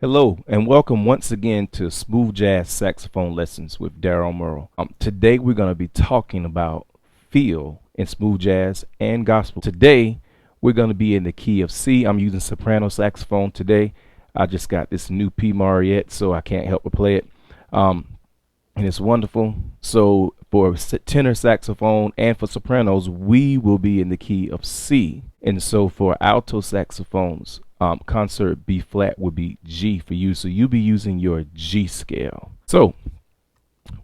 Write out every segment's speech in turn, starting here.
Hello and welcome once again to Smooth Jazz Saxophone Lessons with Daryl Merle. Today we're going to be talking about feel in smooth jazz and gospel. Today we're going to be in the key of C. I'm using soprano saxophone today. I just got this new P Mariette, so I can't help but play it. And it's wonderful. So for tenor saxophone and for sopranos, we will be in the key of C. And so for alto saxophones, concert B flat would be G for you. So you'll be using your G scale. So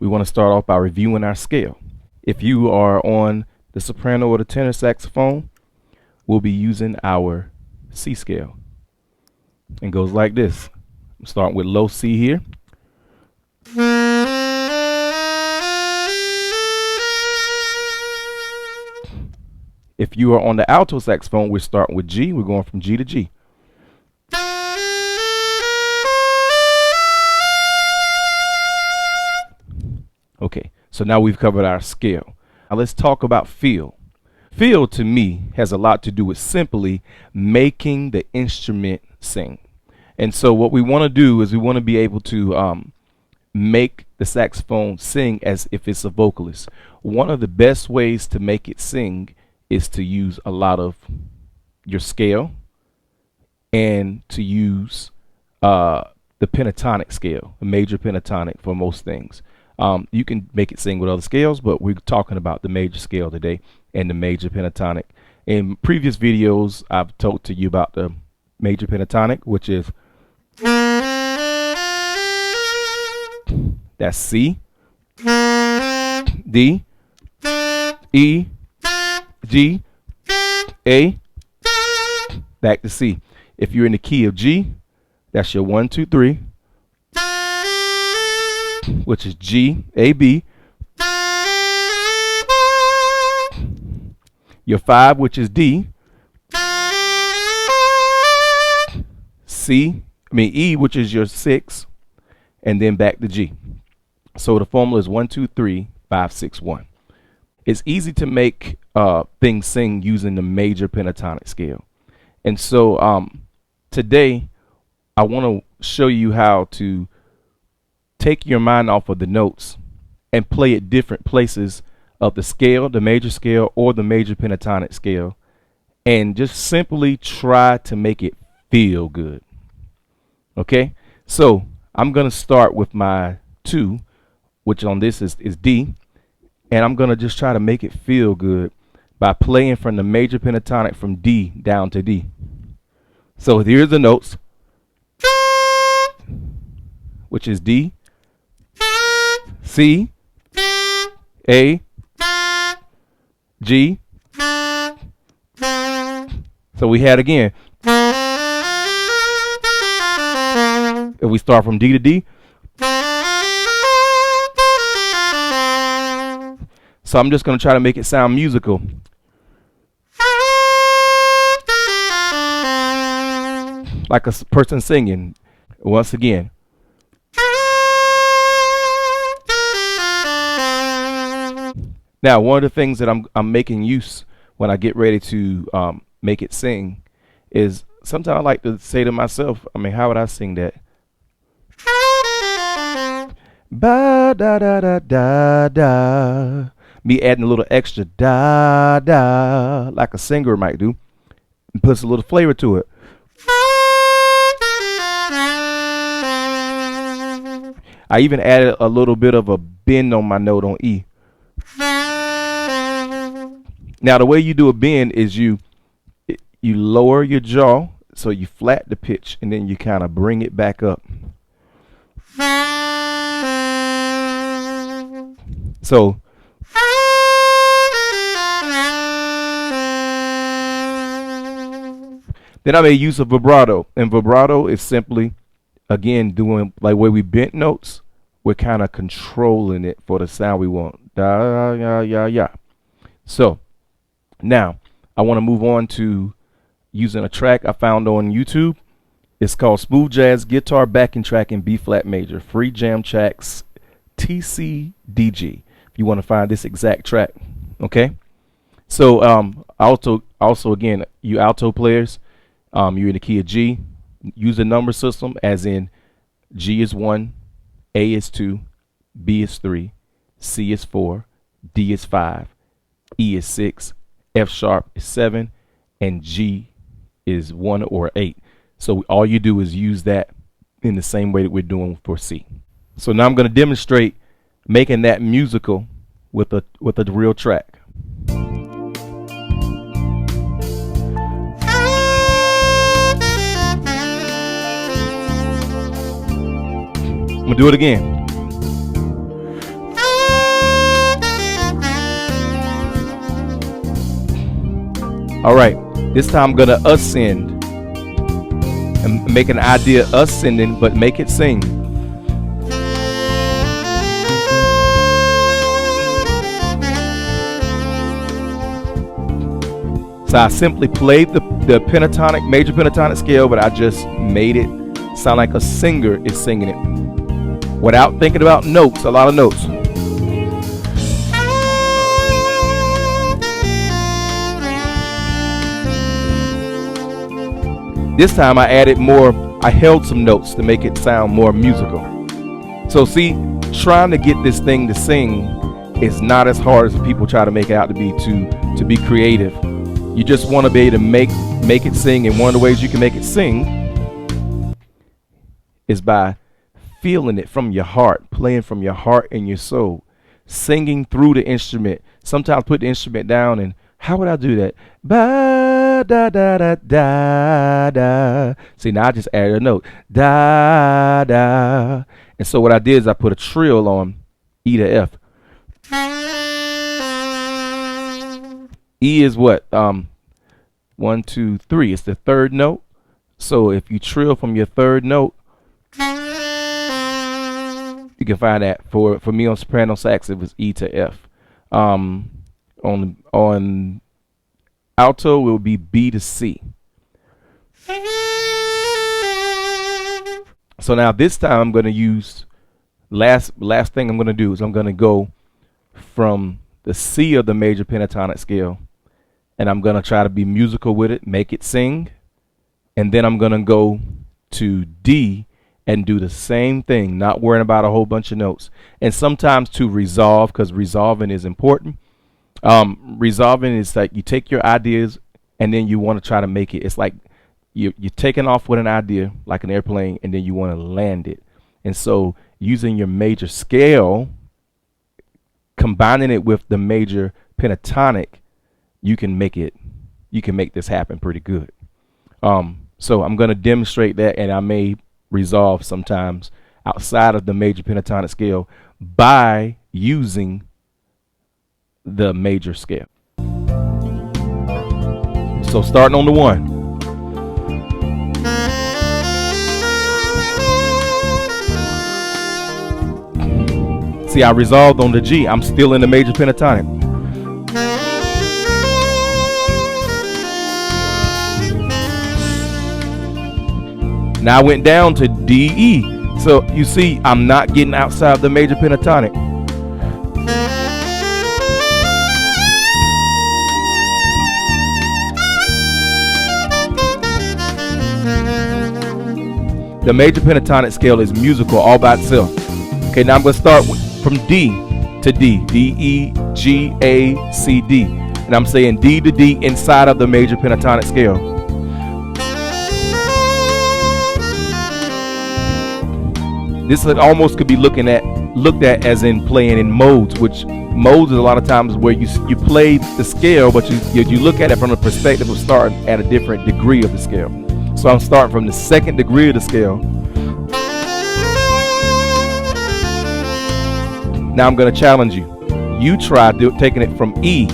we want to start off by reviewing our scale. If you are on the soprano or the tenor saxophone, we'll be using our C scale. And goes like this. I'm starting with low C here. If you are on the alto saxophone, we're starting with G. We're going from G to G. Okay, so now we've covered our scale. Now let's talk about feel. Feel to me has a lot to do with simply making the instrument sing. And so what we want to do is we want to be able to make the saxophone sing as if it's a vocalist. One of the best ways to make it sing is to use a lot of your scale and to use the pentatonic scale, the major pentatonic for most things. You can make it sing with other scales, but we're talking about the major scale today and the major pentatonic. In previous videos, I've talked to you about the major pentatonic, which is that's C, D, E, G, A, back to C. If you're in the key of G, that's your 1, 2, 3, which is G, A, B. Your 5, which is D. E, which is your 6, and then back to G. So the formula is 1, 2, 3, 5, 6, 1. It's easy to make things sing using the major pentatonic scale. And so today I want to show you how to take your mind off of the notes and play at different places of the scale, the major scale or the major pentatonic scale, and just simply try to make it feel good. Okay, so I'm going to start with my 2, which on this is D, and I'm going to just try to make it feel good by playing from the major pentatonic from D down to D. So here's the notes, which is D, C, A, G. So we had again. If we start from D to D. So I'm just going to try to make it sound musical. Like a person singing. Once again. Now, one of the things that I'm making use when I get ready to make it sing is sometimes I like to say to myself, how would I sing that? Ba da da da da da. Me adding a little extra da da, like a singer might do, and puts a little flavor to it. I even added a little bit of a bend on my note on E. Now the way you do a bend is you lower your jaw, so you flat the pitch, and then you kind of bring it back up. So then I made use of vibrato, and vibrato is simply, again, doing like where we bent notes, we're kind of controlling it for the sound we want. Da ya ya ya. So now I want to move on to using a track I found on YouTube. It's called Smooth Jazz Guitar Backing Track in B flat major, free jam tracks TCDG. If you want to find this exact track, okay. So also again, you alto players, you're in the key of G. use the number system, as in G is 1, A is 2, B is 3, C is 4, D is 5, E is 6, F sharp is 7, and G is 1 or 8. So all you do is use that in the same way that we're doing for C. So now I'm going to demonstrate making that musical with a real track. I'm going to do it again. All right, this time I'm going to ascend and make an idea ascending, but make it sing. So I simply played the pentatonic, major pentatonic scale, but I just made it sound like a singer is singing it without thinking about notes, a lot of notes. This time I added more, I held some notes to make it sound more musical. So see, trying to get this thing to sing is not as hard as people try to make it out to be creative. You just want to be able to make it sing, and one of the ways you can make it sing is by feeling it from your heart, playing from your heart and your soul, singing through the instrument. Sometimes put the instrument down, and how would I do that? Ba da da da da da. See, now I just added a note. Da da. And so what I did is I put a trill on E to F. E is what? 1, 2, 3. It's the third note. So if you trill from your third note, you can find that. For me on soprano sax, it was E to F. On alto, it will be B to C. So now this time I'm going to use, last thing I'm going to do is I'm going to go from the C of the major pentatonic scale, and I'm going to try to be musical with it, make it sing, and then I'm going to go to D and do the same thing, not worrying about a whole bunch of notes. And sometimes to resolve, because resolving is important. Resolving is like you take your ideas and then you want to try to make it. It's like you're taking off with an idea like an airplane, and then you want to land it. And so using your major scale, combining it with the major pentatonic, you can make this happen pretty good. So I'm going to demonstrate that, and I may resolve sometimes outside of the major pentatonic scale by using the major scale. So starting on the 1. See, I resolved on the G. I'm still in the major pentatonic. Now I went down to D, E. So you see, I'm not getting outside the major pentatonic. The major pentatonic scale is musical all by itself. Okay, now I'm going to start from D to D. D, E, G, A, C, D. And I'm saying D to D inside of the major pentatonic scale. This almost could be looked at as in playing in modes, which modes is a lot of times where you play the scale, but you look at it from the perspective of starting at a different degree of the scale. So I'm starting from the second degree of the scale. Now I'm going to challenge you. You try taking it from E,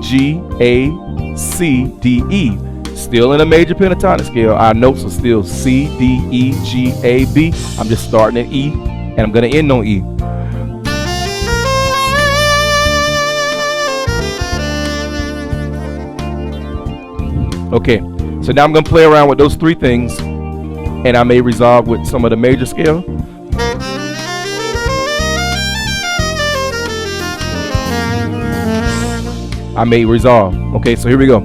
G, A, C, D, E. Still in a major pentatonic scale. Our notes are still C, D, E, G, A, B. I'm just starting at E, and I'm going to end on E. Okay, so now I'm going to play around with those three things, and I may resolve with some of the major scale. I may resolve. Okay, so here we go.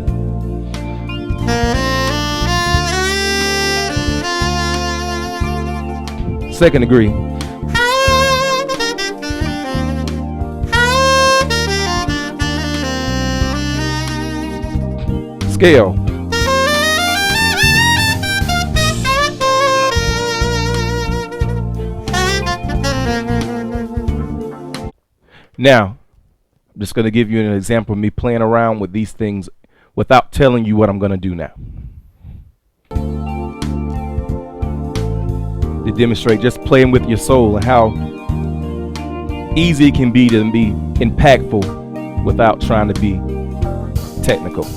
second degree. Scale. Now, I'm just going to give you an example of me playing around with these things without telling you what I'm going to do now. To demonstrate just playing with your soul and how easy it can be to be impactful without trying to be technical.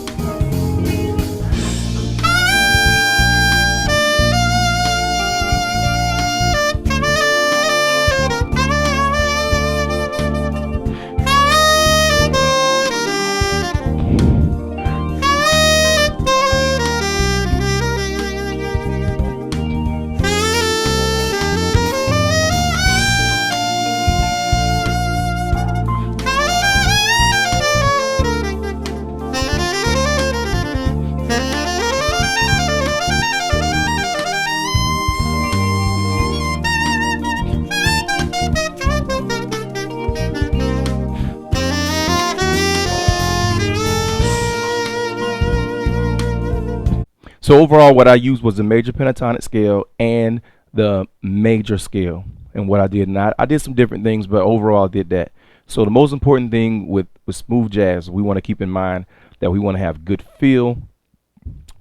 So overall, what I used was the major pentatonic scale and the major scale. And what I did, and I did some different things, but overall I did that. So the most important thing with smooth jazz, we want to keep in mind that we want to have good feel.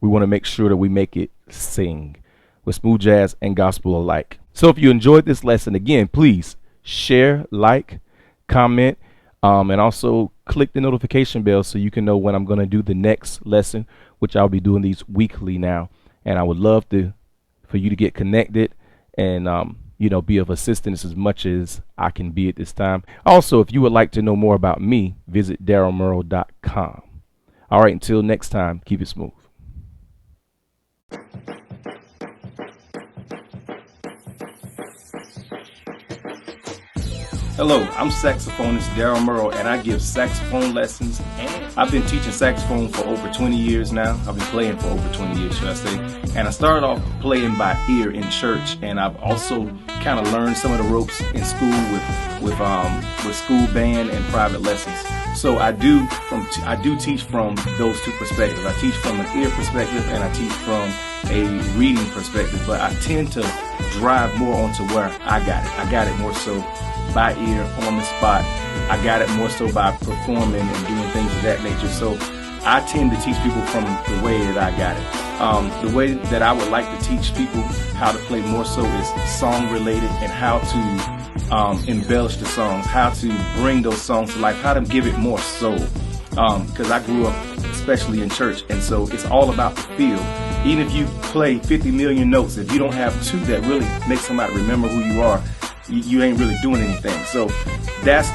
We want to make sure that we make it sing with smooth jazz and gospel alike. So if you enjoyed this lesson, again, please share, like, comment, and also click the notification bell so you can know when I'm going to do the next lesson, which I'll be doing these weekly now. And I would love for you to get connected and be of assistance as much as I can be at this time. Also, if you would like to know more about me, visit darylmerle.com. All right, until next time, keep it smooth. Hello, I'm saxophonist Daryl Merle, and I give saxophone lessons. And I've been teaching saxophone for over 20 years now. I've been playing for over 20 years, should I say. And I started off playing by ear in church, and I've also kind of learned some of the ropes in school with school band and private lessons. So I do teach from those two perspectives. I teach from an ear perspective, and I teach from a reading perspective. But I tend to drive more onto where I got it. I got it more so by ear, on the spot. I got it more so by performing and doing things of that nature. So I tend to teach people from the way that I got it. The way that I would like to teach people how to play more so is song related, and how to embellish the songs, how to bring those songs to life, how to give it more soul. Because I grew up especially in church, and so it's all about the feel. Even if you play 50 million notes, if you don't have two that really make somebody remember who you are, you ain't really doing anything. So that's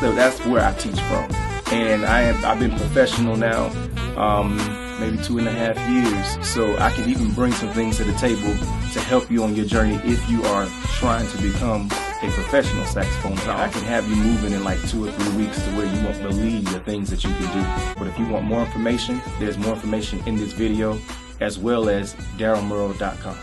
where I teach from. And I've been professional now maybe 2.5 years, so I can even bring some things to the table to help you on your journey if you are trying to become a professional saxophonist. I can have you moving in like 2 or 3 weeks to where you won't believe the things that you can do. But if you want more information, there's more information in this video, as well as darylmerle.com.